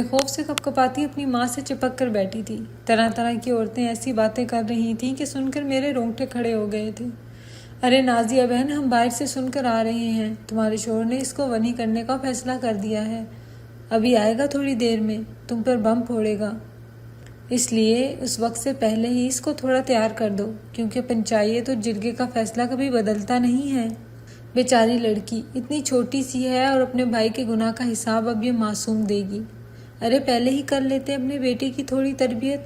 خوف سے کپکپاتی اپنی ماں سے چپک کر بیٹھی تھی۔ طرح طرح کی عورتیں ایسی باتیں کر رہی تھیں کہ سن کر میرے رونگٹے کھڑے ہو گئے تھے۔ ارے نازیہ بہن، ہم باہر سے سن کر آ رہے ہیں، تمہارے شوہر نے اس کو ونی کرنے کا فیصلہ کر دیا ہے، ابھی آئے گا تھوڑی دیر میں، تم پر بم پھوڑے گا، اس لیے اس وقت سے پہلے ہی اس کو تھوڑا تیار کر دو، کیونکہ پنچایت اور جرگے کا فیصلہ کبھی بدلتا نہیں ہے۔ بیچاری لڑکی اتنی چھوٹی سی ہے اور اپنے بھائی کے گناہ کا حساب اب یہ معصوم دے گی۔ ارے پہلے ہی کر لیتے اپنے بیٹے کی تھوڑی تربیت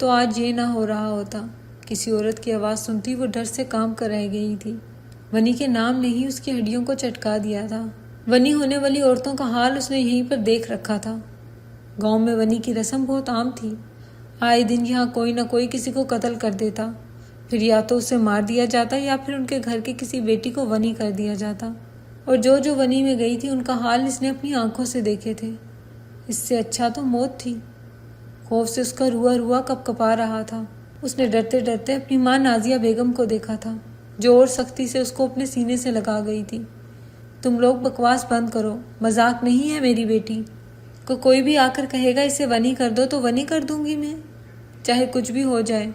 تو آج یہ نہ ہو رہا ہوتا۔ کسی عورت کی آواز سنتی وہ ڈر سے کانپ کر رہ گئی تھی۔ ونی کے نام نے ہی اس کی ہڈیوں کو چٹکا دیا تھا۔ ونی ہونے والی عورتوں کا حال اس نے یہیں پر دیکھ رکھا تھا۔ گاؤں میں ونی کی رسم بہت عام تھی۔ آئے دن یہاں کوئی نہ کوئی کسی کو قتل کر دیتا، پھر یا تو اسے مار دیا جاتا یا پھر ان کے گھر کی کسی بیٹی کو ونی کر دیا جاتا، اور جو ونی میں گئی تھی ان کا حال اس نے اپنی آنکھوں سے دیکھے تھے۔ اس سے اچھا تو موت تھی۔ خوف سے اس کا روا کپکپا رہا تھا۔ اس نے ڈرتے ڈرتے اپنی ماں نازیہ بیگم کو دیکھا تھا، جو اور سختی سے اس کو اپنے سینے سے لگا گئی تھی۔ تم لوگ بکواس بند کرو، مذاق نہیں ہے میری بیٹی کو، کوئی بھی آ کر کہے گا اسے ونی کر دو تو ونی کر دوں گی میں، چاہے کچھ بھی ہو جائے،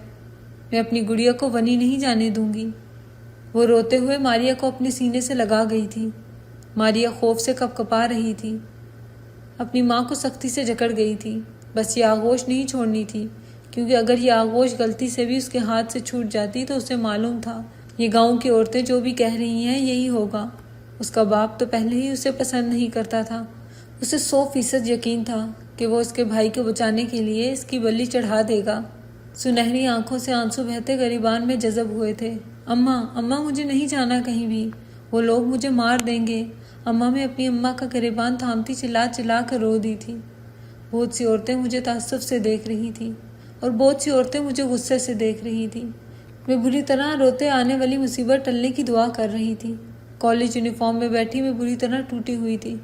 میں اپنی گڑیا کو ونی نہیں جانے دوں گی۔ وہ روتے ہوئے ماریا کو اپنے سینے سے لگا گئی تھی۔ ماریا خوف سے کپکپا رہی تھی، اپنی ماں کو سختی سے جکڑ گئی تھی، بس یہ آغوش نہیں چھوڑنی تھی، کیونکہ اگر یہ آغوش غلطی سے بھی اس کے ہاتھ سے چھوٹ جاتی تو اسے معلوم تھا یہ گاؤں کی عورتیں جو بھی کہہ رہی ہیں یہی ہوگا۔ اس کا باپ تو پہلے ہی اسے پسند نہیں کرتا تھا۔ اسے 100% یقین تھا کہ وہ اس کے بھائی کو بچانے کے لیے اس کی بلی چڑھا دے گا۔ سنہری آنکھوں سے آنسو بہتے گریبان میں جذب ہوئے تھے۔ اماں مجھے نہیں جانا کہیں بھی، وہ لوگ مجھے مار دیں گے۔ اماں میں اپنی اماں کا گریبان تھامتی چلا کر رو دی تھی۔ بہت سی عورتیں مجھے تعصب سے دیکھ رہی تھیں اور بہت سی عورتیں مجھے غصے سے دیکھ رہی تھیں۔ میں بری طرح روتے آنے والی مصیبت ٹلنے کی دعا کر رہی تھی۔ کالج یونیفارم میں بیٹھی میں بری طرح ٹوٹی ہوئی تھی۔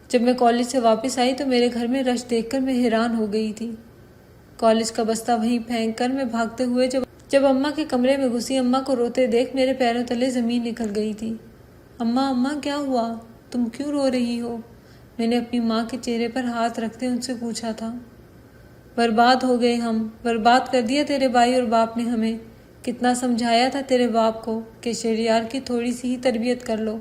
جب میں کالج سے واپس آئی تو میرے گھر میں رش دیکھ کر میں حیران ہو گئی تھی۔ کالج کا بستہ وہیں پھینک کر میں بھاگتے ہوئے جب اماں کے کمرے میں گھسی، اماں کو روتے دیکھ میرے پیروں تلے زمین نکل گئی تھی۔ اماں کیا ہوا؟ تم کیوں رو رہی ہو؟ میں نے اپنی ماں کے چہرے پر ہاتھ رکھتے ان سے پوچھا تھا۔ برباد ہو گئے ہم، برباد کر دیا تیرے بھائی اور باپ نے ہمیں۔ کتنا سمجھایا تھا تیرے باپ کو کہ شہریار کی تھوڑی سی ہی تربیت کر لو،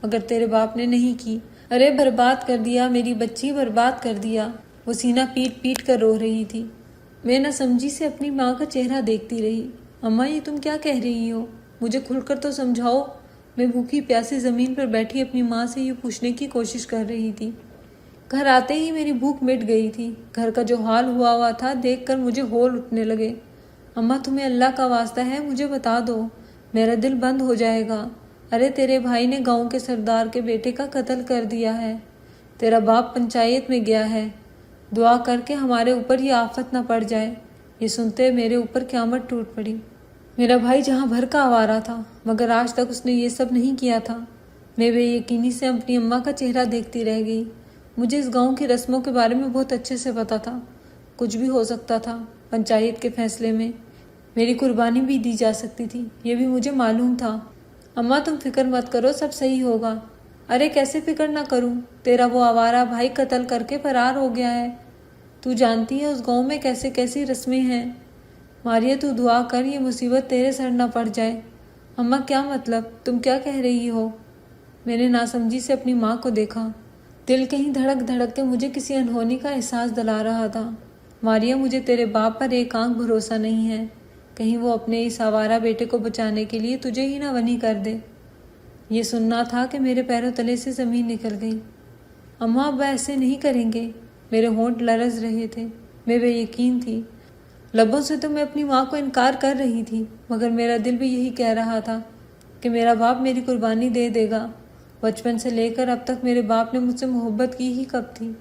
مگر تیرے باپ نے نہیں کی۔ ارے برباد کر دیا میری بچی، برباد کر دیا۔ وہ سینہ پیٹ کر رو رہی تھی۔ میں نہ سمجھی سے اپنی ماں کا چہرہ دیکھتی رہی۔ اماں یہ تم کیا کہہ رہی ہو؟ مجھے کھل کر تو سمجھاؤ۔ میں بھوکی پیاسی زمین پر بیٹھی اپنی ماں سے یہ پوچھنے کی کوشش کر رہی تھی۔ گھر آتے ہی میری بھوک مٹ گئی تھی۔ گھر کا جو حال ہوا تھا دیکھ کر مجھے ہول اٹھنے لگے۔ اماں تمہیں اللہ کا واسطہ ہے مجھے بتا دو، میرا دل بند ہو جائے گا۔ ارے تیرے بھائی نے گاؤں کے سردار کے بیٹے کا قتل کر دیا ہے، تیرا باپ پنچایت میں گیا ہے، دعا کر کے ہمارے اوپر یہ آفت نہ پڑ جائے۔ یہ سنتے میرے اوپر قیامت ٹوٹ پڑی۔ میرا بھائی جہاں بھر کا آوارہ تھا، مگر آج تک اس نے یہ سب نہیں کیا تھا۔ میں بے یقینی سے اپنی اماں کا چہرہ دیکھتی رہ گئی۔ مجھے اس گاؤں کی رسموں کے بارے میں بہت اچھے سے پتا تھا، کچھ بھی ہو سکتا تھا۔ پنچایت کے فیصلے میں میری قربانی بھی دی جا سکتی تھی، یہ بھی مجھے معلوم تھا۔ اماں تم فکر مت کرو، سب صحیح ہوگا۔ ارے کیسے فکر نہ کروں؟ تیرا وہ آوارہ بھائی قتل کر کے فرار ہو گیا ہے۔ تو جانتی ہے اس گاؤں میں کیسی رسمیں ہیں۔ ماریا تو دعا کر یہ مصیبت تیرے سر نہ پڑ جائے۔ اماں کیا مطلب؟ تم کیا کہہ رہی ہو؟ میں نے ناسمجھی سے اپنی ماں کو دیکھا۔ دل کہیں دھڑک دھڑک کے مجھے کسی انہونی کا احساس دلا رہا تھا۔ ماریا مجھے تیرے باپ پر ایک آنکھ بھروسہ نہیں ہے، کہیں وہ اپنے اس آوارہ بیٹے کو بچانے کے لیے تجھے ہی نہ ونی کر دے۔ یہ سننا تھا کہ میرے پیروں تلے سے زمین نکل گئی۔ اماں ابا ایسے نہیں کریں گے۔ میرے ہونٹ لرز رہے تھے، میں بے یقین تھی۔ لبوں سے تو میں اپنی ماں کو انکار کر رہی تھی، مگر میرا دل بھی یہی کہہ رہا تھا کہ میرا باپ میری قربانی دے دے گا۔ بچپن سے لے کر اب تک میرے باپ نے مجھ سے محبت کی ہی کب تھی؟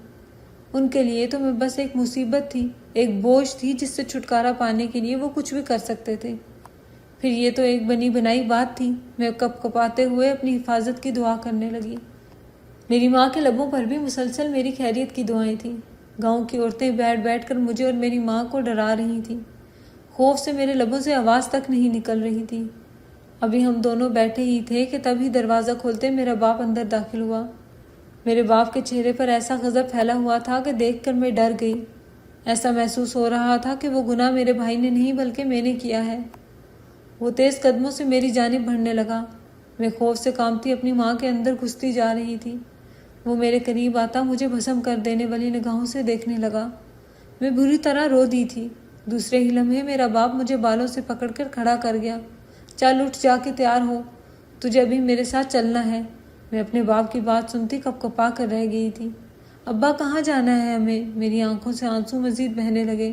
ان کے لیے تو میں بس ایک مصیبت تھی، ایک بوجھ تھی جس سے چھٹکارا پانے کے لیے وہ کچھ بھی کر سکتے تھے۔ پھر یہ تو ایک بنی بنائی بات تھی۔ میں کپکپاتے ہوئے اپنی حفاظت کی دعا کرنے لگی۔ میری ماں کے لبوں پر بھی مسلسل میری خیریت کی دعائیں تھیں۔ گاؤں کی عورتیں بیٹھ کر مجھے اور میری ماں کو ڈرا رہی تھیں۔ خوف سے میرے لبوں سے آواز تک نہیں نکل رہی تھی۔ ابھی ہم دونوں بیٹھے ہی تھے کہ تبھی دروازہ کھولتے میرا باپ اندر داخل ہوا۔ میرے باپ کے چہرے پر ایسا غضب پھیلا ہوا تھا کہ دیکھ کر میں ڈر گئی۔ ایسا محسوس ہو رہا تھا کہ وہ گناہ میرے بھائی نے نہیں بلکہ میں نے کیا ہے۔ وہ تیز قدموں سے میری جانب بڑھنے لگا۔ میں خوف سے کانپتی اپنی ماں کے اندر گھستی جا رہی تھی۔ وہ میرے قریب آتا مجھے بھسم کر دینے والی نگاہوں سے دیکھنے لگا۔ میں بری طرح رو دی تھی۔ دوسرے ہی لمحے میرا باپ مجھے بالوں سے پکڑ کر کھڑا کر گیا۔ چل اٹھ، جا کے تیار ہو، تجھے ابھی میرے ساتھ چلنا ہے۔ میں اپنے باپ کی بات سنتی کپ کپا کر رہ گئی تھی۔ ابا کہاں جانا ہے ہمیں؟ میری آنکھوں سے آنسو مزید بہنے لگے۔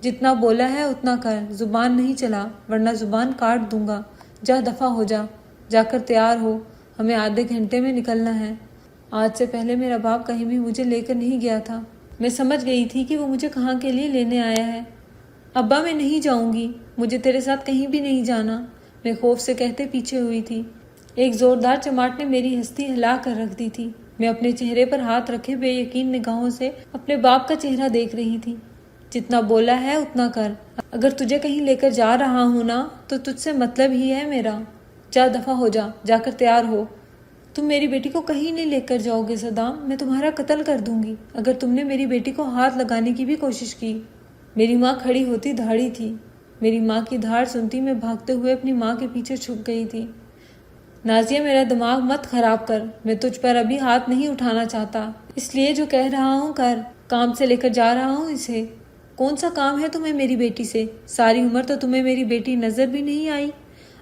جتنا بولا ہے اتنا کر، زبان نہیں چلا ورنہ زبان کاٹ دوں گا۔ جا دفع ہو جا، جا کر تیار ہو، ہمیں آدھے گھنٹے میں نکلنا ہے۔ آج سے پہلے میرا باپ کہیں بھی مجھے لے کر نہیں گیا تھا۔ میں سمجھ گئی تھی کہ وہ مجھے کہاں کے لیے لینے آیا ہے۔ ابا میں نہیں جاؤں گی، مجھے تیرے ساتھ کہیں بھی نہیں جانا، میں خوف سے کہتے پیچھے ہوئی تھی۔ ایک زوردار چماٹ نے میری ہستی ہلا کر رکھ دی تھی۔ میں اپنے چہرے پر ہاتھ رکھے بے یقین نگاہوں سے اپنے باپ کا چہرہ دیکھ رہی تھی۔ جتنا بولا ہے اتنا کر، اگر تجھے کہیں لے کر جا رہا ہوں نا تو تجھ سے مطلب ہی ہے میرا۔ جا دفع ہو جا، جا کر تیار ہو۔ تم میری بیٹی کو کہیں نہیں لے کر جاؤ گے صدام، میں تمہارا قتل کر دوں گی اگر تم نے میری بیٹی کو ہاتھ لگانے کی بھی کوشش کی۔ میری ماں کھڑی ہوتی دھاڑی تھی۔ میری ماں کی دھاڑ سنتی میں بھاگتے ہوئے اپنی ماں کے پیچھے چھپ گئی تھی۔ نازیہ میرا دماغ مت خراب کر، میں تجھ پر ابھی ہاتھ نہیں اٹھانا چاہتا، اس لیے جو کہہ رہا ہوں کر، کام سے لے کر جا رہا ہوں اسے۔ کون سا کام ہے تمہیں میری بیٹی سے؟ ساری عمر تو تمہیں میری بیٹی نظر بھی نہیں آئی،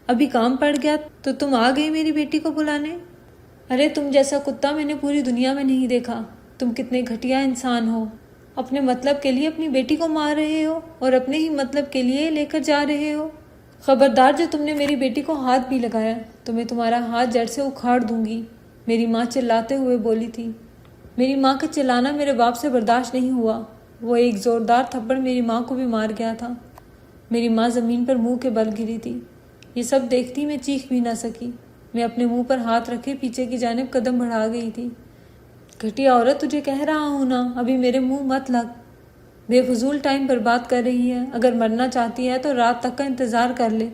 ابھی کام پڑ گیا تو تم آ گئی میری بیٹی کو بلانے۔ ارے تم جیسا کتا میں نے پوری دنیا میں نہیں دیکھا۔ تم کتنے گھٹیا انسان ہو، اپنے مطلب کے لیے اپنی بیٹی کو مار رہے ہو اور اپنے ہی مطلب کے لیے لے کر جا رہے ہو۔ خبردار جو تم نے میری بیٹی کو ہاتھ بھی لگایا تو میں تمہارا ہاتھ جڑ سے اکھاڑ دوں گی، میری ماں چلاتے ہوئے بولی تھی۔ میری ماں کا چلانا میرے باپ سے برداشت نہیں ہوا۔ وہ ایک زوردار تھپڑ میری ماں کو بھی مار گیا تھا۔ میری ماں زمین پر منہ کے بل گری تھی۔ یہ سب دیکھتی میں چیخ بھی نہ سکی۔ میں اپنے منہ پر ہاتھ رکھے پیچھے کی جانب قدم بڑھا گئی تھی۔ گھٹیا عورت، تجھے کہہ رہا ہوں نا، ابھی میرے منہ مت لگ، بے فضول ٹائم برباد کر رہی ہے۔ اگر مرنا چاہتی ہے تو رات تک کا انتظار کر لے،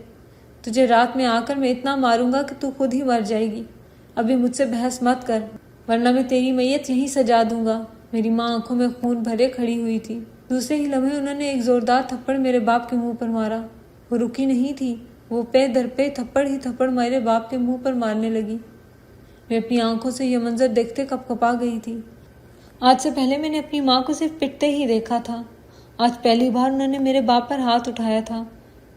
تجھے رات میں آ کر میں اتنا ماروں گا کہ تو خود ہی مر جائے گی۔ ابھی مجھ سے بحث مت کر ورنہ میں تیری میت یہیں سجا دوں گا۔ میری ماں آنکھوں میں خون بھرے کھڑی ہوئی تھی۔ دوسرے ہی لمحے انہوں نے ایک زوردار تھپڑ میرے باپ کے منہ پر مارا۔ وہ رکی نہیں تھی، وہ پے در پے تھپڑ ہی تھپڑ میرے باپ کے منہ پر مارنے لگی۔ میں اپنی آنکھوں سے یہ منظر دیکھتے کپ کپا گئی تھی۔ آج سے پہلے میں نے اپنی ماں کو صرف پٹتے ہی دیکھا تھا، آج پہلی بار انہوں نے میرے باپ پر ہاتھ اٹھایا تھا۔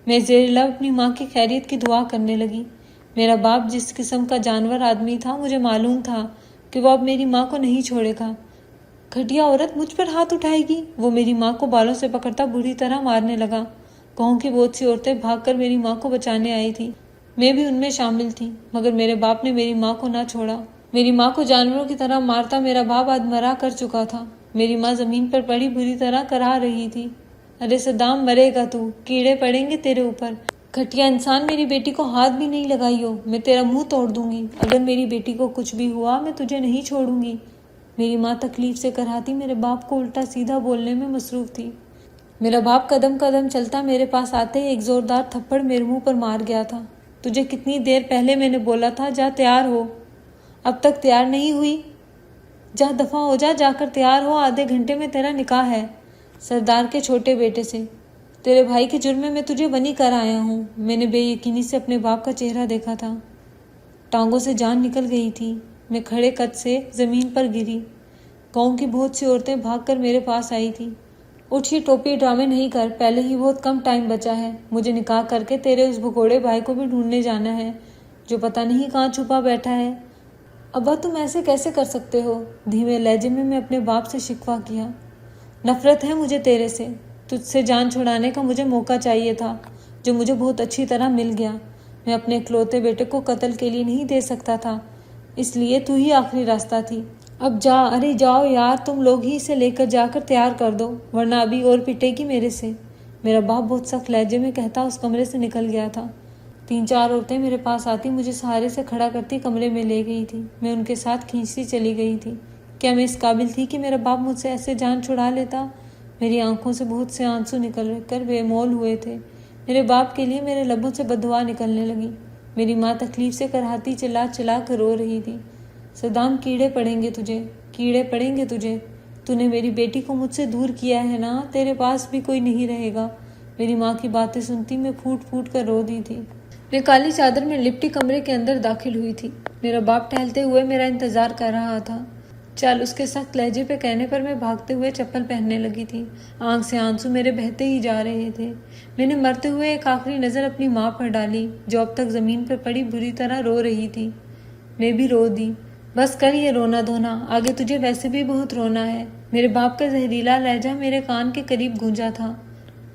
میں زیر لب اپنی ماں کی خیریت کی دعا کرنے لگی۔ میرا باپ جس قسم کا جانور آدمی تھا مجھے معلوم تھا کہ وہ اب میری ماں کو نہیں چھوڑے گا۔ گھٹیا عورت مجھ پر ہاتھ اٹھائے گی؟ وہ میری ماں کو بالوں سے پکڑتا بری طرح مارنے لگا۔ گاؤں کی بہت سی عورتیں بھاگ کر میری ماں کو بچانے آئی تھی، میں بھی ان میں شامل تھی، مگر میرے باپ نے میری ماں کو نہ چھوڑا۔ میری ماں کو جانوروں کی طرح مارتا میرا باپ آدمرا کر چکا تھا۔ میری ماں زمین پر پڑی بری طرح کرا رہی تھی۔ ارے صدام، مرے گا تو، کیڑے پڑیں گے تیرے اوپر۔ گھٹیا انسان، میری بیٹی کو ہاتھ بھی نہیں لگائی ہو، میں تیرا منہ توڑ دوں گی۔ اگر میری بیٹی کو کچھ بھی ہوا میں تجھے نہیں چھوڑوں گی۔ میری ماں تکلیف سے کراہتی میرے باپ کو الٹا سیدھا بولنے میں مصروف تھی۔ میرا باپ قدم قدم چلتا میرے پاس آتے ہی ایک زوردار تھپڑ میرے منہ پر مار گیا تھا۔ تجھے کتنی دیر پہلے میں نے بولا تھا جا تیار ہو، اب تک تیار نہیں ہوئی؟ جا دفع ہو جا، جا کر تیار ہو، آدھے گھنٹے میں تیرا نکاح ہے سردار کے چھوٹے بیٹے سے۔ تیرے بھائی کے جرم میں میں تجھے بری کر آیا ہوں۔ میں نے بے یقینی سے اپنے باپ کا چہرہ دیکھا تھا۔ ٹانگوں سے جان نکل گئی تھی۔ میں کھڑے قد سے زمین پر گری۔ گاؤں کی بہت سی عورتیں بھاگ کر میرے پاس آئی تھی۔ اٹھ، یہ ٹوپی ڈرامے نہیں کر، پہلے ہی بہت کم ٹائم بچا ہے، مجھے نکاح کر کے تیرے اس بھگوڑے بھائی کو بھی ڈھونڈنے جانا ہے جو پتہ نہیں کہاں چھپا بیٹھا ہے۔ ابا تم ایسے کیسے کر سکتے ہو؟ دھیمے لہجے میں اپنے باپ سے شکوہ کیا۔ نفرت ہے مجھے تیرے سے، تجھ سے جان چھڑانے کا مجھے موقع چاہیے تھا جو مجھے بہت اچھی طرح مل گیا۔ میں اپنے اکلوتے بیٹے کو قتل کے لیے نہیں دے سکتا تھا، اس لیے تو ہی آخری راستہ تھی۔ اب جا، ارے جاؤ یار، تم لوگ ہی اسے لے کر جا کر تیار کر دو ورنہ ابھی اور پٹے گی میرے سے۔ میرا باپ بہت سخت لہجے میں کہتا اس کمرے سے نکل گیا تھا۔ 3-4 عورتیں میرے پاس آتی مجھے سہارے سے کھڑا کرتی کمرے میں لے گئی تھی۔ میں ان کے ساتھ کھینچتی چلی گئی تھی۔ کیا میں اس قابل تھی کہ میرا باپ مجھ سے ایسے جان چھڑا لیتا؟ میری آنکھوں سے بہت سے آنسو نکل کر بے مول ہوئے تھے۔ میرے باپ کے لیے میرے لبوں سے بد دعا نکلنے لگی۔ میری ماں تکلیف سے کراہتی چلا چلا کر رو رہی تھی۔ صدام، کیڑے پڑیں گے تجھے، کیڑے پڑیں گے تجھے۔ تو نے میری بیٹی کو مجھ سے دور کیا ہے نا، تیرے پاس بھی کوئی نہیں رہے گا۔ میری ماں کی باتیں سنتی میں پھوٹ پھوٹ کر رو دی تھی۔ میں کالی چادر میں لپٹی کمرے کے اندر داخل ہوئی تھی۔ میرا باپ ٹہلتے ہوئے میرا انتظار کر رہا تھا۔ چل، اس کے سخت لہجے پہ کہنے پر میں بھاگتے ہوئے چپل پہننے لگی تھی۔ آنکھ سے آنسو میرے بہتے ہی جا رہے تھے۔ میں نے مرتے ہوئے ایک آخری نظر اپنی ماں پر ڈالی، جو اب تک زمین پر پڑی بری طرح رو رہی تھی۔ میں بھی رو دی۔ بس کر یہ رونا دھونا، آگے تجھے ویسے بھی بہت رونا ہے۔ میرے باپ کا زہریلا لہجہ میرے کان کے قریب گونجا تھا۔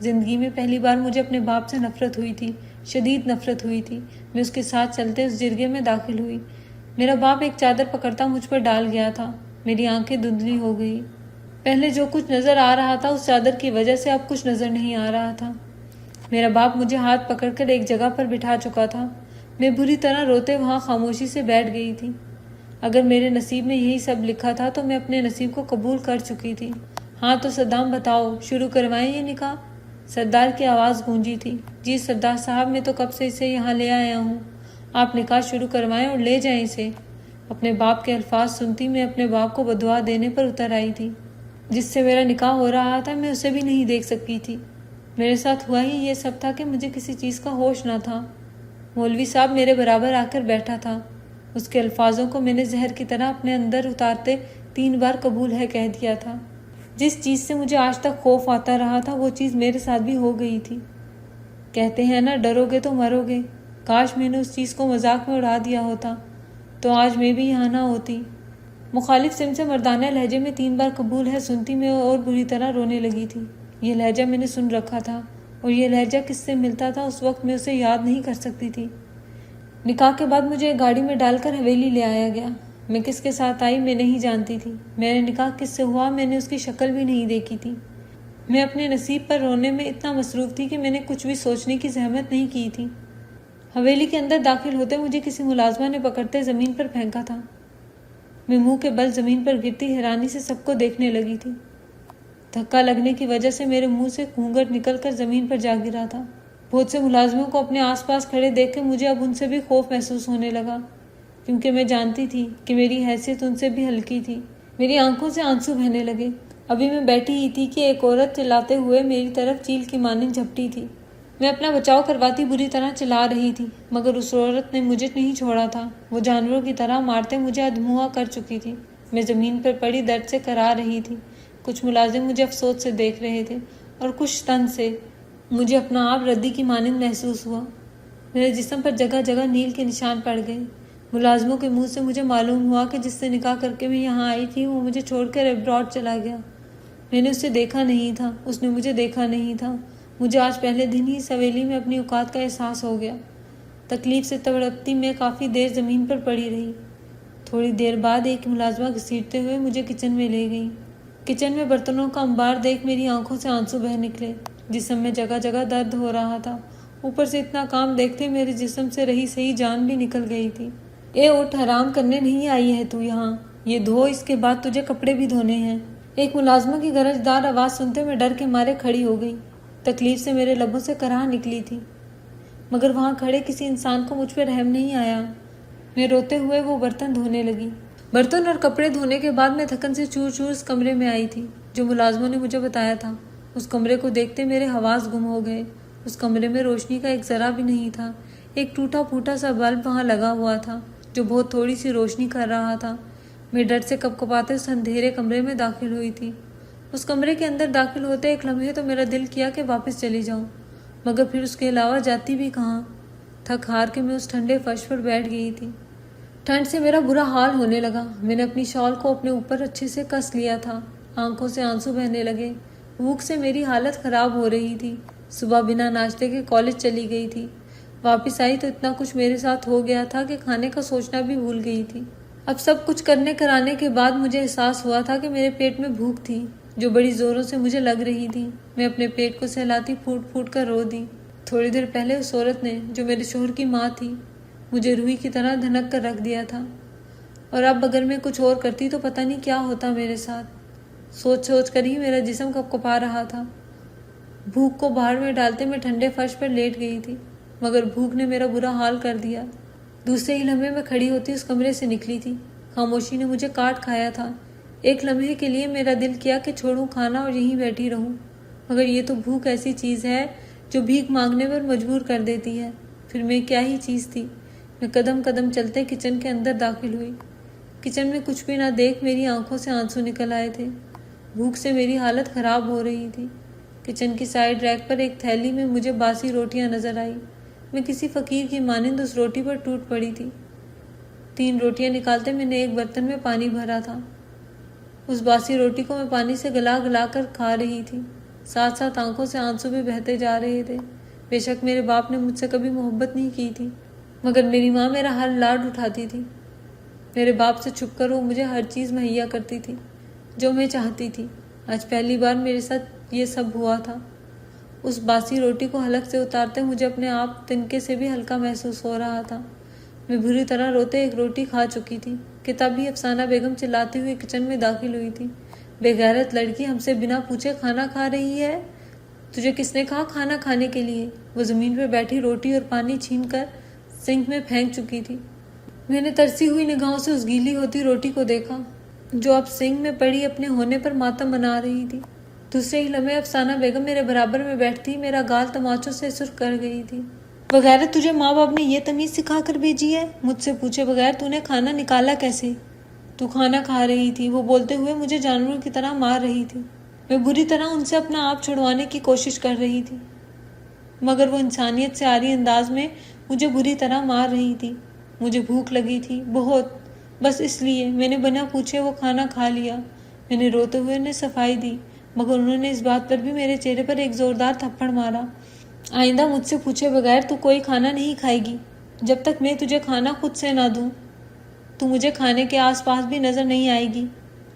زندگی میں پہلی بار مجھے اپنے باپ سے نفرت ہوئی تھی، شدید نفرت ہوئی تھی۔ میں اس کے ساتھ چلتے اس جرگے میں داخل ہوئی۔ میرا باپ ایک چادر پکڑتا مجھ پر ڈال گیا تھا۔ میری آنکھیں دھندلی ہو گئی۔ پہلے جو کچھ نظر آ رہا تھا اس چادر کی وجہ سے اب کچھ نظر نہیں آ رہا تھا۔ میرا باپ مجھے ہاتھ پکڑ کر ایک جگہ پر بٹھا چکا تھا۔ میں بری طرح روتے وہاں خاموشی سے بیٹھ گئی تھی۔ اگر میرے نصیب میں یہی سب لکھا تھا تو میں اپنے نصیب کو قبول کر چکی تھی۔ ہاں تو صدام، بتاؤ، شروع کروائیں یہ نکاح؟ سردار کی آواز گونجی تھی۔ جی سردار صاحب، میں تو کب سے اسے یہاں لے آیا ہوں۔ آپ نکاح شروع کروائیں اور لے جائیں اسے۔ اپنے باپ کے الفاظ سنتی میں اپنے باپ کو بدعا دینے پر اتر آئی تھی۔ جس سے میرا نکاح ہو رہا تھا میں اسے بھی نہیں دیکھ سکی تھی۔ میرے ساتھ ہوا ہی یہ سب تھا کہ مجھے کسی چیز کا ہوش نہ تھا۔ مولوی صاحب میرے برابر آ کر بیٹھا تھا۔ اس کے الفاظوں کو میں نے زہر کی طرح اپنے اندر اتارتے 3 بار قبول ہے کہہ دیا تھا۔ جس چیز سے مجھے آج تک خوف آتا رہا تھا وہ چیز میرے ساتھ بھی ہو گئی تھی۔ کہتے ہیں نا، ڈرو گے تو مرو گے۔ کاش میں نے اس چیز کو مذاق میں اڑا دیا ہوتا تو آج میں بھی یہاں نہ ہوتی۔ مخالف سمت سے مردانہ لہجے میں 3 بار قبول ہے سنتی میں اور بری طرح رونے لگی تھی۔ یہ لہجہ میں نے سن رکھا تھا اور یہ لہجہ کس سے ملتا تھا اس وقت میں اسے یاد نہیں کر سکتی تھی۔ نکاح کے بعد مجھے ایک گاڑی میں ڈال کر حویلی لے آیا گیا۔ میں کس کے ساتھ آئی میں نہیں جانتی تھی۔ میرا نکاح کس سے ہوا میں نے اس کی شکل بھی نہیں دیکھی تھی۔ میں اپنے نصیب پر رونے میں اتنا مصروف تھی کہ میں نے کچھ بھی سوچنے کی زحمت نہیں کی تھی۔ حویلی کے اندر داخل ہوتے مجھے کسی ملازمہ نے پکڑتے زمین پر پھینکا تھا۔ میں منہ کے بل زمین پر گرتی حیرانی سے سب کو دیکھنے لگی تھی۔ دھکا لگنے کی وجہ سے میرے منہ سے گھونگھٹ نکل کر زمین پر جا گرا تھا۔ بہت سے ملازموں کو اپنے آس پاس کھڑے دیکھ کے مجھے اب ان سے بھی خوف محسوس ہونے لگا، کیونکہ میں جانتی تھی کہ میری حیثیت ان سے بھی ہلکی تھی۔ میری آنکھوں سے آنسو بہنے لگے۔ ابھی میں بیٹھی ہی تھی کہ ایک عورت چلاتے ہوئے میری طرف چیل کی مانند جھپٹی تھی۔ میں اپنا بچاؤ کرواتی بری طرح چلا رہی تھی، مگر اس عورت نے مجھے نہیں چھوڑا تھا۔ وہ جانوروں کی طرح مارتے مجھے ادھموا کر چکی تھی۔ میں زمین پر پڑی درد سے کرا رہی تھی۔ کچھ ملازم مجھے افسوس سے دیکھ رہے تھے اور کچھ تن سے۔ مجھے اپنا آپ ردی کی مانند محسوس ہوا۔ میرے جسم پر جگہ جگہ نیل کے نشان پڑ گئے۔ ملازموں کے منہ سے مجھے معلوم ہوا کہ جس سے نکاح کر کے میں یہاں آئی تھی وہ مجھے چھوڑ کر ابراڈ چلا گیا۔ میں نے اسے دیکھا نہیں تھا، اس نے مجھے دیکھا نہیں تھا۔ مجھے آج پہلے دن ہی حویلی میں اپنی اوقات کا احساس ہو گیا۔ تکلیف سے تڑپتی میں کافی دیر زمین پر پڑی رہی۔ تھوڑی دیر بعد ایک ملازمہ گھسیٹتے ہوئے مجھے کچن میں لے گئی۔ کچن میں برتنوں کا انبار دیکھ میری آنکھوں سے آنسو بہہ نکلے۔ جسم میں جگہ جگہ درد ہو رہا تھا۔ اوپر سے اتنا کام دیکھتے میرے جسم سے رہی صحیح جان بھی نکل گئی تھی۔ اے اٹھ، حرام کرنے نہیں آئی ہے تو یہاں؟ یہ دھو، اس کے بعد تجھے کپڑے بھی دھونے ہیں۔ ایک ملازمہ کی گرجدار آواز سنتے میں ڈر کے مارے کھڑی ہو گئی۔ تکلیف سے میرے لبوں سے کراہ نکلی تھی، مگر وہاں کھڑے کسی انسان کو مجھ پہ رحم نہیں آیا۔ میں روتے ہوئے وہ برتن دھونے لگی۔ برتن اور کپڑے دھونے کے بعد میں تھکن سے چور چور اس کمرے میں آئی تھی جو ملازموں نے مجھے بتایا تھا۔ اس کمرے کو دیکھتے میرے حواس گم ہو گئے۔ اس کمرے میں روشنی کا ایک ذرہ بھی نہیں تھا۔ ایک ٹوٹا پھوٹا سا بلب وہاں لگا ہوا تھا جو بہت تھوڑی سی روشنی کر رہا تھا۔ میں ڈر سے کپ کپاتے اس اندھیرے کمرے میں داخل ہوئی تھی۔ اس کمرے کے اندر داخل ہوتے ایک لمحے تو میرا دل کیا کہ واپس چلی جاؤں، مگر پھر اس کے علاوہ جاتی بھی کہاں۔ تھک ہار کے میں اس ٹھنڈے فرش پر بیٹھ گئی تھی۔ ٹھنڈ سے میرا برا حال ہونے لگا۔ میں نے اپنی شال کو اپنے اوپر اچھے سے کس لیا تھا۔ آنکھوں سے آنسو بہنے لگے۔ بھوک سے میری حالت خراب ہو رہی تھی۔ صبح بنا ناشتے کے کالج چلی گئی تھی۔ واپس آئی تو اتنا کچھ میرے ساتھ ہو گیا تھا کہ کھانے کا سوچنا بھی بھول گئی تھی۔ اب سب کچھ کرنے کرانے کے بعد مجھے احساس ہوا تھا کہ میرے پیٹ میں بھوک تھی جو بڑی زوروں سے مجھے لگ رہی تھی۔ میں اپنے پیٹ کو سہلاتی پھوٹ پھوٹ کر رو دی۔ تھوڑی دیر پہلے اس عورت نے، جو میرے شوہر کی ماں تھی، مجھے روئی کی طرح دھنک کر رکھ دیا تھا، اور اب اگر میں کچھ اور کرتی تو پتہ نہیں کیا ہوتا میرے ساتھ۔ سوچ سوچ کر ہی میرا جسم کپکپا رہا تھا۔ بھوک کو باہر میں ڈالتے میں ٹھنڈے فرش پر لیٹ گئی تھی۔ مگر بھوک نے میرا برا حال کر دیا۔ دوسرے ہی لمحے میں کھڑی ہوتی اس کمرے سے نکلی تھی۔ خاموشی نے مجھے کاٹ کھایا تھا۔ ایک لمحے کے لیے میرا دل کیا کہ چھوڑوں کھانا اور یہیں بیٹھی رہوں، مگر یہ تو بھوک ایسی چیز ہے جو بھیک مانگنے پر مجبور کر دیتی ہے۔ پھر میں کیا ہی چیز تھی۔ میں قدم قدم چلتے کچن کے اندر داخل ہوئی۔ کچن میں کچھ بھی نہ دیکھ میری آنکھوں سے آنسو نکل آئے تھے۔ بھوک سے میری حالت خراب ہو رہی تھی۔ کچن کی سائڈ ریک پر ایک تھیلی میں مجھے باسی روٹیاں نظر آئی۔ میں کسی فقیر کی مانند اس روٹی پر ٹوٹ پڑی تھی۔ 3 روٹیاں نکالتے میں نے ایک برتن میں پانی بھرا تھا۔ اس باسی روٹی کو میں پانی سے گلا گلا کر کھا رہی تھی، ساتھ ساتھ آنکھوں سے آنسو بھی بہتے جا رہے تھے۔ بے شک میرے باپ نے مجھ سے کبھی محبت نہیں کی تھی، مگر میری ماں میرا ہر لاڈ اٹھاتی تھی۔ میرے باپ سے چھپ کر وہ مجھے ہر چیز مہیا کرتی تھی جو میں چاہتی تھی۔ آج پہلی بار میرے ساتھ یہ سب ہوا تھا۔ اس باسی روٹی کو حلق سے اتارتے مجھے اپنے آپ تنکے سے بھی ہلکا محسوس ہو رہا تھا۔ میں بری طرح روتے ایک روٹی کھا چکی تھی کہ تبھی افسانہ بیگم چلاتی ہوئی کچن میں داخل ہوئی تھی۔ بے غیرت لڑکی، ہم سے بنا پوچھے کھانا کھا رہی ہے؟ تجھے کس نے کہا کھانا کھانے کے لیے؟ وہ زمین پر بیٹھی روٹی اور پانی چھین کر سنک میں پھینک چکی تھی۔ میں نے ترسی ہوئی نگاہوں سے اس گیلی ہوتی روٹی کو دیکھا جو اب سنک میں پڑی اپنے ہونے پر ماتم منا رہی تھی۔ دوسرے ہی لمحے افسانہ بیگم میرے برابر میں بیٹھتی میرا گال تماچوں سے سرخ کر گئی تھی۔ بغیر تجھے ماں باپ نے یہ تمیز سکھا کر بھیجی ہے؟ مجھ سے پوچھے بغیر تو نے کھانا نکالا کیسے؟ تو کھانا کھا رہی تھی، وہ بولتے ہوئے مجھے جانوروں کی طرح مار رہی تھی۔ میں بری طرح ان سے اپنا آپ چھڑوانے کی کوشش کر رہی تھی، مگر وہ انسانیت سے عاری انداز میں مجھے بری طرح مار رہی تھی۔ مجھے بھوک لگی تھی بہت، بس اس لیے میں نے بنا پوچھے وہ کھانا کھا لیا۔ میں نے روتے ہوئے انہیں صفائی دی، مگر انہوں نے اس بات پر بھی میرے چہرے پر ایک زوردار تھپڑ مارا۔ آئندہ مجھ سے پوچھے بغیر تو کوئی کھانا نہیں کھائے گی جب تک میں تجھے کھانا خود سے نہ دوں۔ تو مجھے کھانے کے آس پاس بھی نظر نہیں آئے گی۔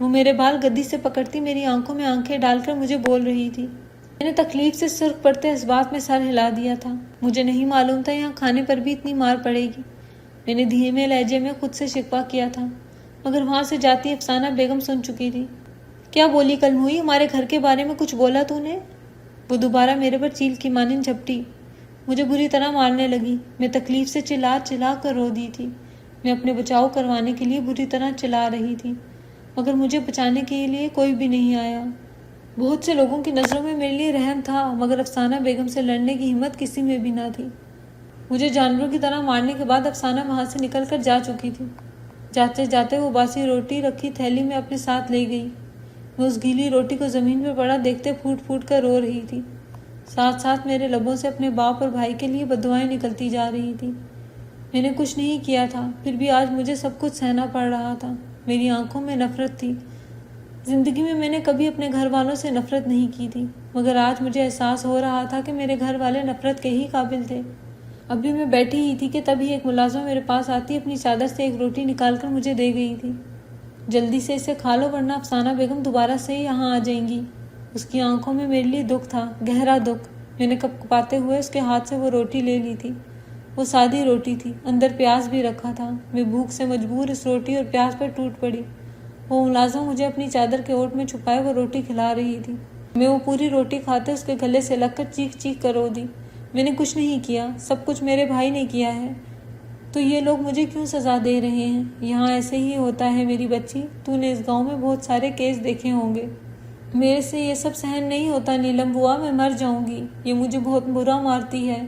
وہ میرے بال گدی سے پکڑتی میری آنکھوں میں آنکھیں ڈال کر مجھے بول رہی تھی۔ میں نے تکلیف سے سرخ پڑتے اس بات میں سر ہلا دیا تھا۔ مجھے نہیں معلوم تھا یہاں کھانے پر بھی اتنی مار پڑے گی۔ میں نے دھیمے لہجے میں خود سے شکوہ کیا تھا، مگر وہاں سے جاتی افسانہ بیگم سن چکی تھی۔ کیا بولی کل ہوئی؟ ہمارے گھر کے بارے میں کچھ بولا تو نے؟ وہ دوبارہ میرے پر چیل کی مانند جھپٹی، مجھے بری طرح مارنے لگی۔ میں تکلیف سے چلا چلا کر رو دی تھی۔ میں اپنے بچاؤ کروانے کے لیے بری طرح چلا رہی تھی، مگر مجھے بچانے کے لیے کوئی بھی نہیں آیا۔ بہت سے لوگوں کی نظروں میں میرے لیے رحم تھا، مگر افسانہ بیگم سے لڑنے کی ہمت کسی میں بھی نہ تھی۔ مجھے جانوروں کی طرح مارنے کے بعد افسانہ وہاں سے نکل کر جا چکی تھی۔ جاتے جاتے وہ باسی روٹی رکھی تھیلی میں اپنے ساتھ لے گئی۔ میں اس گیلی روٹی کو زمین پر پڑا دیکھتے پھوٹ پھوٹ کر رو رہی تھی، ساتھ ساتھ میرے لبوں سے اپنے باپ اور بھائی کے لیے بددعائیں نکلتی جا رہی تھی۔ میں نے کچھ نہیں کیا تھا، پھر بھی آج مجھے سب کچھ سہنا پڑ رہا تھا۔ میری آنکھوں میں نفرت تھی۔ زندگی میں نے کبھی اپنے گھر والوں سے نفرت نہیں کی تھی، مگر آج مجھے احساس ہو رہا تھا کہ میرے گھر والے نفرت کے ہی قابل تھے۔ ابھی میں بیٹھی ہی تھی کہ تبھی ایک ملازمہ میرے پاس آتی اپنی چادر سے ایک روٹی نکال کر مجھے دے گئی تھی۔ جلدی سے اسے کھا لو ورنہ افسانہ بیگم دوبارہ سے یہاں آ جائیں گی۔ اس کی آنکھوں میں میرے لیے دکھ تھا، گہرا دکھ۔ میں نے کپکپاتے ہوئے اس کے ہاتھ سے وہ روٹی لے لی تھی۔ وہ سادی روٹی تھی، اندر پیاز بھی رکھا تھا۔ میں بھوک سے مجبور اس روٹی اور پیاز پر ٹوٹ پڑی۔ وہ ملازمہ مجھے اپنی چادر کے اوٹ میں چھپائے وہ روٹی کھلا رہی تھی۔ میں وہ پوری روٹی کھاتے اس کے گلے سے لگ کر چیخ چیخ کر رو دی۔ میں نے کچھ نہیں کیا، سب کچھ میرے بھائی نے کیا ہے۔ تو یہ لوگ مجھے کیوں سزا دے رہے ہیں؟ یہاں ایسے ہی ہوتا ہے میری بچی، تو نے اس گاؤں میں بہت سارے کیس دیکھے ہوں گے۔ میرے سے یہ سب سہن نہیں ہوتا نیلم بوا، میں مر جاؤں گی، یہ مجھے بہت برا مارتی ہے۔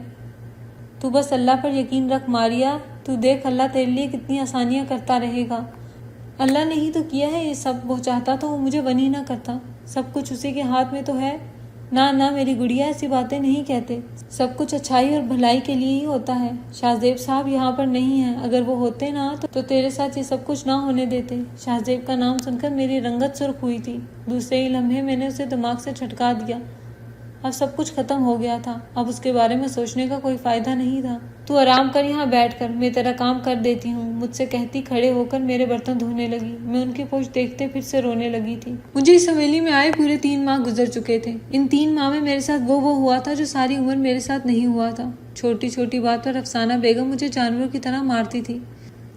تو بس اللہ پر یقین رکھ ماریا، تو دیکھ اللہ تیرے لیے کتنی آسانیاں کرتا رہے گا۔ اللہ نے ہی تو کیا ہے یہ سب، وہ چاہتا تو وہ مجھے بنی نہ کرتا۔ سب کچھ اسی کے ہاتھ میں تو ہے۔ نہ میری گڑیا ایسی باتیں نہیں کہتے، سب کچھ اچھائی اور بھلائی کے لیے ہی ہوتا ہے۔ شاہزیب صاحب یہاں پر نہیں ہیں، اگر وہ ہوتے نا تو تیرے ساتھ یہ سب کچھ نہ ہونے دیتے۔ شاہزیب کا نام سن کر میری رنگت سرخ ہوئی تھی۔ دوسرے ہی لمحے میں نے اسے دماغ سے جھٹکا دیا۔ اب سب کچھ ختم ہو گیا تھا، اب اس کے بارے میں سوچنے کا کوئی فائدہ نہیں تھا۔ تو آرام کر یہاں بیٹھ کر، میں تیرا کام کر دیتی ہوں، مجھ سے کہتی کھڑے ہو کر میرے برتن دھونے لگی۔ میں ان کی پوچھ دیکھتے پھر سے رونے لگی تھی۔ مجھے اس حویلی میں آئے پورے 3 ماہ گزر چکے تھے۔ ان 3 ماہ میں میرے ساتھ وہ ہوا تھا جو ساری عمر میرے ساتھ نہیں ہوا تھا۔ چھوٹی چھوٹی بات پر افسانہ بیگم مجھے جانوروں کی طرح مارتی تھی۔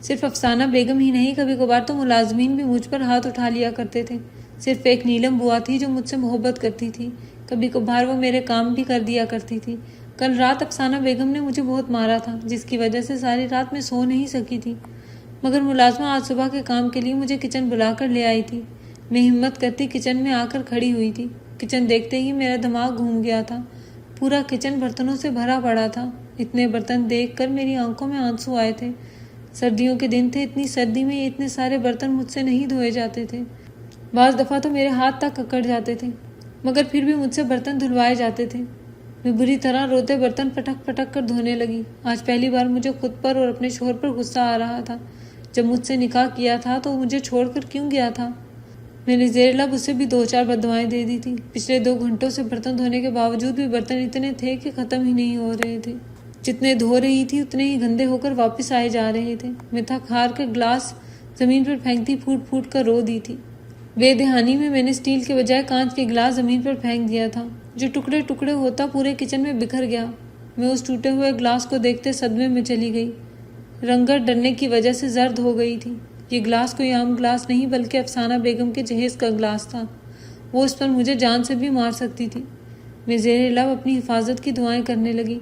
صرف افسانہ بیگم ہی نہیں، کبھی کبھار تو ملازمین بھی مجھ پر ہاتھ اٹھا لیا کرتے تھے۔ صرف ایک نیلم بوا تھی جو مجھ سے محبت کرتی تھی۔ کبھی کبھار وہ میرے کام بھی کر دیا کرتی تھی، کل رات افسانہ بیگم نے مجھے بہت مارا تھا، جس کی وجہ سے ساری رات میں سو نہیں سکی تھی، مگر ملازمہ آج صبح کے کام کے لیے مجھے کچن بلا کر لے آئی تھی۔ میں ہمت کرتی کچن میں آ کر کھڑی ہوئی تھی۔ کچن دیکھتے ہی میرا دماغ گھوم گیا تھا۔ پورا کچن برتنوں سے بھرا پڑا تھا۔ اتنے برتن دیکھ کر میری آنکھوں میں آنسو آئے تھے۔ سردیوں کے دن تھے، اتنی سردی میں اتنے سارے برتن مجھ سے نہیں دھوئے جاتے تھے۔ بعض دفعہ تو میرے ہاتھ تک اکڑ جاتے تھے، مگر پھر بھی مجھ سے برتن دھلوائے جاتے تھے۔ میں بری طرح روتے برتن پٹک پٹک کر دھونے لگی۔ آج پہلی بار مجھے خود پر اور اپنے شوہر پر غصہ آ رہا تھا۔ جب مجھ سے نکاح کیا تھا تو مجھے چھوڑ کر کیوں گیا تھا؟ میں نے زیر لب اسے بھی 2-4 بددعائیں دے دی تھی۔ پچھلے 2 گھنٹوں سے برتن دھونے کے باوجود بھی برتن اتنے تھے کہ ختم ہی نہیں ہو رہے تھے۔ جتنے دھو رہی تھی اتنے ہی گندے ہو کر واپس آئے جا رہے تھے۔ میں تھک ہار کر گلاس زمین پر پھینکتی پھوٹ پھوٹ کر رو دی تھی۔ بے دہانی میں نے اسٹیل کے بجائے کانچ کے گلاس زمین پر پھینک دیا تھا، جو ٹکڑے ٹکڑے ہوتا پورے کچن میں بکھر گیا۔ میں اس ٹوٹے ہوئے گلاس کو دیکھتے صدمے میں چلی گئی۔ رنگت ڈرنے کی وجہ سے زرد ہو گئی تھی۔ یہ گلاس کوئی عام گلاس نہیں بلکہ افسانہ بیگم کے جہیز کا گلاس تھا۔ وہ اس پر مجھے جان سے بھی مار سکتی تھی۔ میں زیر لب اپنی حفاظت کی دعائیں کرنے لگی۔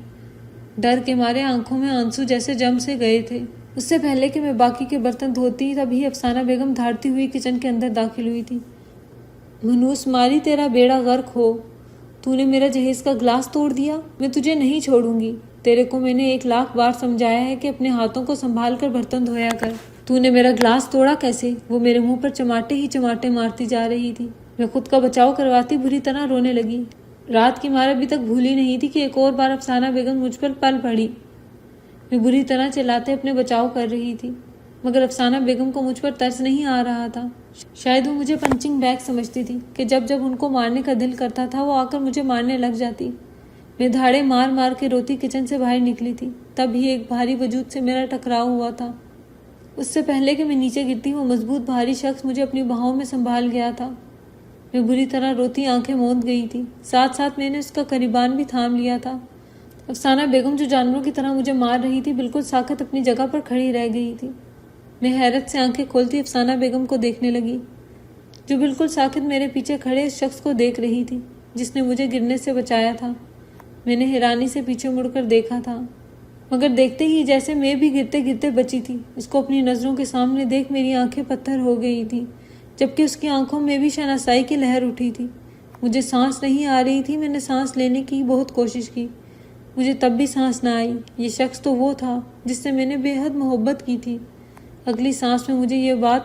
ڈر کے مارے آنکھوں میں آنسو جیسے جم سے گئے تھے۔ اس سے پہلے کہ میں باقی کے برتن دھوتی تبھی افسانہ بیگم دھاڑتی ہوئی کچن کے اندر داخل ہوئی تھی۔ منوس ماری تیرا بیڑا غرق ہو، تو نے میرا جہیز کا گلاس توڑ دیا، میں تجھے نہیں چھوڑوں گی۔ تیرے کو میں نے 1,00,000 بار سمجھایا ہے کہ اپنے ہاتھوں کو سنبھال کر برتن دھویا کر۔ تو نے میرا گلاس توڑا کیسے؟ وہ میرے منہ پر چماٹے ہی چماٹے مارتی جا رہی تھی۔ میں خود کا بچاؤ کرواتی بری طرح رونے لگی۔ رات کی مار ابھی تک بھولی نہیں تھی کہ ایک اور بار افسانہ بیگم مجھ پر پل پڑی۔ میں بری طرح چلاتے اپنے بچاؤ کر رہی تھی، مگر افسانہ بیگم کو مجھ پر ترس نہیں آ رہا تھا۔ شاید وہ مجھے پنچنگ بیگ سمجھتی تھی کہ جب جب ان کو مارنے کا دل کرتا تھا وہ آ کر مجھے مارنے لگ جاتی۔ میں دھاڑے مار مار کے روتی کچن سے باہر نکلی تھی، تب ہی ایک بھاری وجود سے میرا ٹکراؤ ہوا تھا۔ اس سے پہلے کہ میں نیچے گرتی وہ مضبوط بھاری شخص مجھے اپنی باہوں میں سنبھال گیا تھا۔ میں بری طرح روتی آنکھیں موند گئی تھی، ساتھ ساتھ میں نے اس کا قریبان بھی تھام لیا تھا۔ افسانہ بیگم جو جانوروں کی طرح مجھے مار رہی تھی بالکل ساکت اپنی جگہ پر کھڑی رہ گئی تھی۔ میں حیرت سے آنکھیں کھولتی افسانہ بیگم کو دیکھنے لگی، جو بالکل ساکت میرے پیچھے کھڑے اس شخص کو دیکھ رہی تھی جس نے مجھے گرنے سے بچایا تھا۔ میں نے حیرانی سے پیچھے مڑ کر دیکھا تھا، مگر دیکھتے ہی جیسے میں بھی گرتے گرتے بچی تھی۔ اس کو اپنی نظروں کے سامنے دیکھ میری آنکھیں پتھر ہو گئی تھی، جبکہ اس کی آنکھوں میں بھی شناسائی کی لہر اٹھی تھی۔ مجھے سانس نہیں آ رہی تھی۔ میں نے سانس لینے کی بہت کوشش کی، مجھے تب بھی سانس نہ آئی۔ یہ شخص تو وہ تھا جس سے میں نے بے حد محبت کی تھی۔ اگلی سانس میں مجھے یہ بات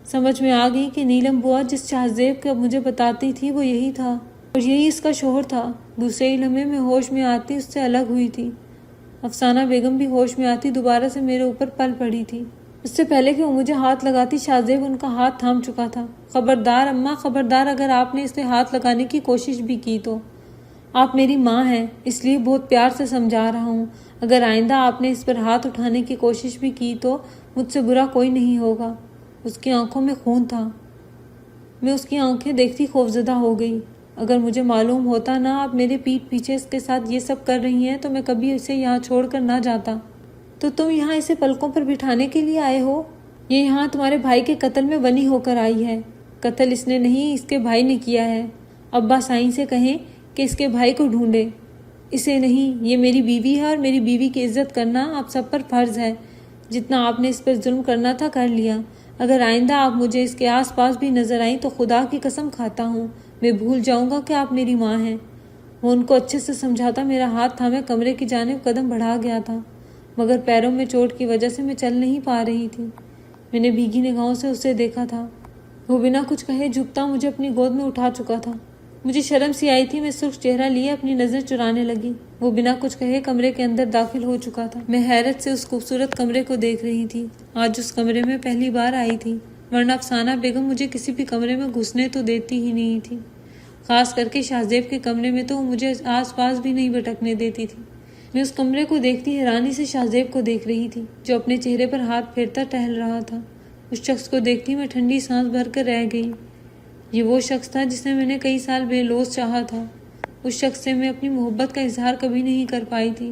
سمجھ میں آ گئی کہ نیلم بوا جس شاہزیب کا مجھے بتاتی تھی وہ یہی تھا اور یہی اس کا شوہر تھا۔ دوسرے ہی لمحے میں ہوش میں آتی اس سے الگ ہوئی تھی۔ افسانہ بیگم بھی ہوش میں آتی دوبارہ سے میرے اوپر پل پڑی تھی۔ اس سے پہلے کہ وہ مجھے ہاتھ لگاتی شاہزیب ان کا ہاتھ تھام چکا تھا۔ خبردار اماں، خبردار، اگر آپ نے اسے ہاتھ لگانے کی کوشش بھی کی تو آپ میری ماں ہیں، اس لیے بہت پیار سے سمجھا رہا ہوں۔ اگر آئندہ آپ نے اس پر ہاتھ اٹھانے کی کوشش بھی کی تو مجھ سے برا کوئی نہیں ہوگا۔ اس کی آنکھوں میں خون تھا۔ میں اس کی آنکھیں دیکھتی خوفزدہ ہو گئی۔ اگر مجھے معلوم ہوتا نا آپ میرے پیٹھ پیچھے اس کے ساتھ یہ سب کر رہی ہیں تو میں کبھی اسے یہاں چھوڑ کر نہ جاتا۔ تو تم یہاں اسے پلکوں پر بٹھانے کے لیے آئے ہو؟ یہ یہاں تمہارے بھائی کے قتل میں بنی ہو کر آئی ہے۔ قتل اس نے نہیں، اس کے بھائی نے کیا ہے۔ ابا سائیں سے کہیں کہ اس کے بھائی کو ڈھونڈے، اسے نہیں۔ یہ میری بیوی ہے اور میری بیوی کی عزت کرنا آپ سب پر فرض ہے۔ جتنا آپ نے اس پر ظلم کرنا تھا کر لیا۔ اگر آئندہ آپ مجھے اس کے آس پاس بھی نظر آئیں تو خدا کی قسم کھاتا ہوں میں بھول جاؤں گا کہ آپ میری ماں ہیں۔ وہ ان کو اچھے سے سمجھاتا میرا ہاتھ تھامے کمرے کی جانب قدم بڑھا گیا تھا، مگر پیروں میں چوٹ کی وجہ سے میں چل نہیں پا رہی تھی۔ میں نے بھیگی نگاہوں سے اسے دیکھا تھا۔ وہ بنا کچھ کہے جھکتا مجھے اپنی گود میں اٹھا چکا تھا۔ مجھے شرم سی آئی تھی۔ میں سرخ چہرہ لیے اپنی نظر چرانے لگی۔ وہ بنا کچھ کہے کمرے کے اندر داخل ہو چکا تھا۔ میں حیرت سے اس خوبصورت کمرے کو دیکھ رہی تھی۔ آج اس کمرے میں پہلی بار آئی تھی، ورنہ افسانہ بیگم مجھے کسی بھی کمرے میں گھسنے تو دیتی ہی نہیں تھی۔ خاص کر کے شاہزیب کے کمرے میں تو وہ مجھے آس پاس بھی نہیں بھٹکنے دیتی تھی۔ میں اس کمرے کو دیکھتی حیرانی سے شاہزیب کو دیکھ رہی تھی، جو اپنے چہرے پر ہاتھ پھیرتا ٹہل رہا تھا۔ اس شخص کو دیکھتی میں ٹھنڈی سانس بھر کر رہ گئی۔ یہ وہ شخص تھا جسے میں نے کئی سال بے لوث چاہا تھا۔ اس شخص سے میں اپنی محبت کا اظہار کبھی نہیں کر پائی تھی،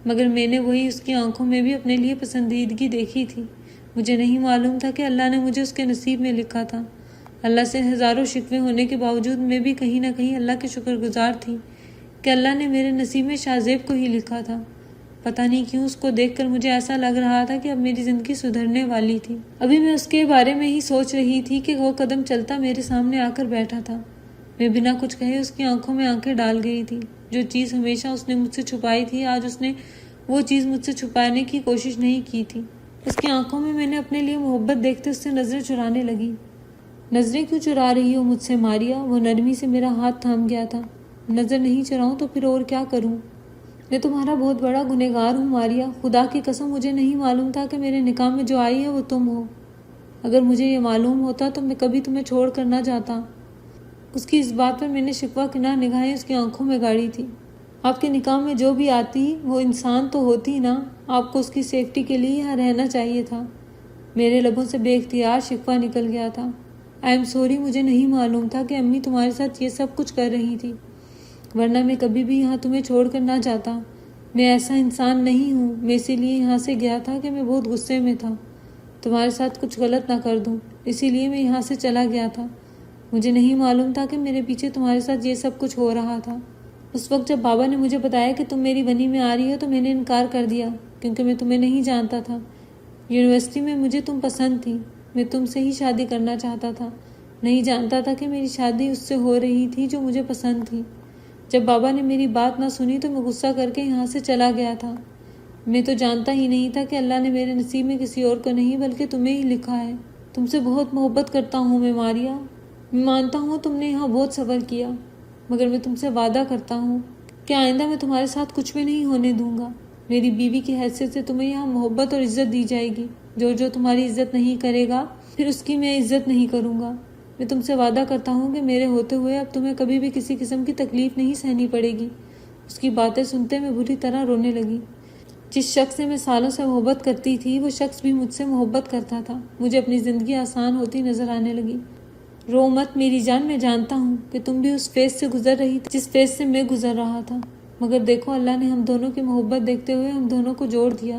مگر میں نے وہی اس کی آنکھوں میں بھی اپنے لیے پسندیدگی دیکھی تھی۔ مجھے نہیں معلوم تھا کہ اللہ نے مجھے اس کے نصیب میں لکھا تھا۔ اللہ سے ہزاروں شکوے ہونے کے باوجود میں بھی کہیں نہ کہیں اللہ کی شکر گزار تھی کہ اللہ نے میرے نصیب میں شاہزیب کو ہی لکھا تھا۔ پتہ نہیں کیوں اس کو دیکھ کر مجھے ایسا لگ رہا تھا کہ اب میری زندگی سدھرنے والی تھی۔ ابھی میں اس کے بارے میں ہی سوچ رہی تھی کہ وہ قدم چلتا میرے سامنے آ کر بیٹھا تھا۔ میں بنا کچھ کہے اس کی آنکھوں میں آنکھیں ڈال گئی تھی۔ جو چیز ہمیشہ اس نے مجھ سے چھپائی تھی، آج اس نے وہ چیز مجھ سے چھپانے کی کوشش نہیں کی تھی۔ اس کی آنکھوں میں نے اپنے لیے محبت دیکھتے اس سے نظریں چرانے لگی۔ نظریں کیوں چرا رہی ہو مجھ سے ماریا؟ وہ نرمی سے میرا ہاتھ تھام گیا تھا۔ نظر نہیں چراؤں تو پھر اور کیا کروں؟ میں تمہارا بہت بڑا گنہگار ہوں ماریا۔ خدا کی قسم مجھے نہیں معلوم تھا کہ میرے نکاح میں جو آئی ہے وہ تم ہو۔ اگر مجھے یہ معلوم ہوتا تو میں کبھی تمہیں چھوڑ کر نہ جاتا۔ اس کی اس بات پر میں نے شکوہ کنار نگاہیں اس کی آنکھوں میں گاڑی تھی۔ آپ کے نکاح میں جو بھی آتی وہ انسان تو ہوتی نا، آپ کو اس کی سیفٹی کے لیے یہاں رہنا چاہیے تھا۔ میرے لبوں سے بے اختیار شکوہ نکل گیا تھا۔ آئی ایم سوری، مجھے نہیں معلوم تھا کہ امی تمہارے ساتھ یہ سب کچھ کر رہی تھی، ورنہ میں کبھی بھی یہاں تمہیں چھوڑ کر نہ جاتا۔ میں ایسا انسان نہیں ہوں۔ میں اسی لیے یہاں سے گیا تھا کہ میں بہت غصے میں تھا، تمہارے ساتھ کچھ غلط نہ کر دوں، اسی لیے میں یہاں سے چلا گیا تھا۔ مجھے نہیں معلوم تھا کہ میرے پیچھے تمہارے ساتھ یہ سب کچھ ہو رہا تھا۔ اس وقت جب بابا نے مجھے بتایا کہ تم میری بنی میں آ رہی ہو تو میں نے انکار کر دیا، کیونکہ میں تمہیں نہیں جانتا تھا۔ یونیورسٹی میں مجھے تم پسند تھی، میں تم سے ہی شادی کرنا چاہتا تھا، نہیں جانتا تھا کہ میری شادی اس سے ہو رہی تھی جو مجھے پسند تھی۔ جب بابا نے میری بات نہ سنی تو میں غصہ کر کے یہاں سے چلا گیا تھا۔ میں تو جانتا ہی نہیں تھا کہ اللہ نے میرے نصیب میں کسی اور کو نہیں بلکہ تمہیں ہی لکھا ہے۔ تم سے بہت محبت کرتا ہوں میں ماریا۔ میں مانتا ہوں تم نے یہاں بہت صبر کیا، مگر میں تم سے وعدہ کرتا ہوں کہ آئندہ میں تمہارے ساتھ کچھ بھی نہیں ہونے دوں گا۔ میری بیوی کی حیثیت سے تمہیں یہاں محبت اور عزت دی جائے گی۔ جو تمہاری عزت نہیں کرے گا پھر اس کی میں عزت نہیں کروں گا۔ میں تم سے وعدہ کرتا ہوں کہ میرے ہوتے ہوئے اب تمہیں کبھی بھی کسی قسم کی تکلیف نہیں سہنی پڑے گی۔ اس کی باتیں سنتے میں بری طرح رونے لگی۔ جس شخص سے میں سالوں سے محبت کرتی تھی وہ شخص بھی مجھ سے محبت کرتا تھا۔ مجھے اپنی زندگی آسان ہوتی نظر آنے لگی۔ رو مت میری جان، میں جانتا ہوں کہ تم بھی اس فیز سے گزر رہی تھی جس فیز سے میں گزر رہا تھا، مگر دیکھو اللہ نے ہم دونوں کی محبت دیکھتے ہوئے ہم دونوں کو جوڑ دیا۔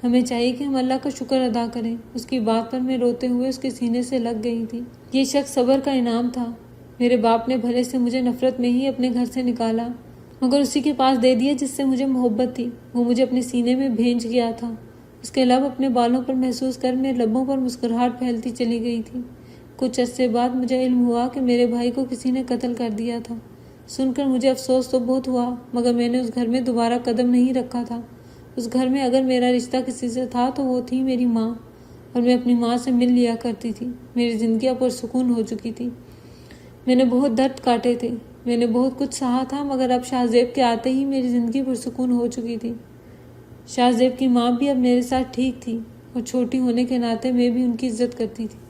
ہمیں چاہیے کہ ہم اللہ کا شکر ادا کریں۔ اس کی بات پر میں روتے ہوئے اس کے سینے سے لگ گئی تھی۔ یہ شخص صبر کا انعام تھا۔ میرے باپ نے بھلے سے مجھے نفرت میں ہی اپنے گھر سے نکالا، مگر اسی کے پاس دے دیا جس سے مجھے محبت تھی۔ وہ مجھے اپنے سینے میں بھینچ گیا تھا۔ اس کے لب اپنے بالوں پر محسوس کر میرے لبوں پر مسکراہٹ پھیلتی چلی گئی تھی۔ کچھ عرصے بعد مجھے علم ہوا کہ میرے بھائی کو کسی نے قتل کر دیا تھا۔ سن کر مجھے افسوس تو بہت ہوا، مگر میں نے اس گھر میں دوبارہ قدم نہیں رکھا تھا۔ اس گھر میں اگر میرا رشتہ کسی سے تھا تو وہ تھی میری ماں، اور میں اپنی ماں سے مل لیا کرتی تھی۔ میری زندگی اب پرسکون ہو چکی تھی۔ میں نے بہت درد کاٹے تھے، میں نے بہت کچھ سہا تھا، مگر اب شاہزیب کے آتے ہی میری زندگی پرسکون ہو چکی تھی۔ شاہزیب کی ماں بھی اب میرے ساتھ ٹھیک تھی، اور چھوٹی ہونے کے ناطے میں بھی ان کی عزت کرتی تھی۔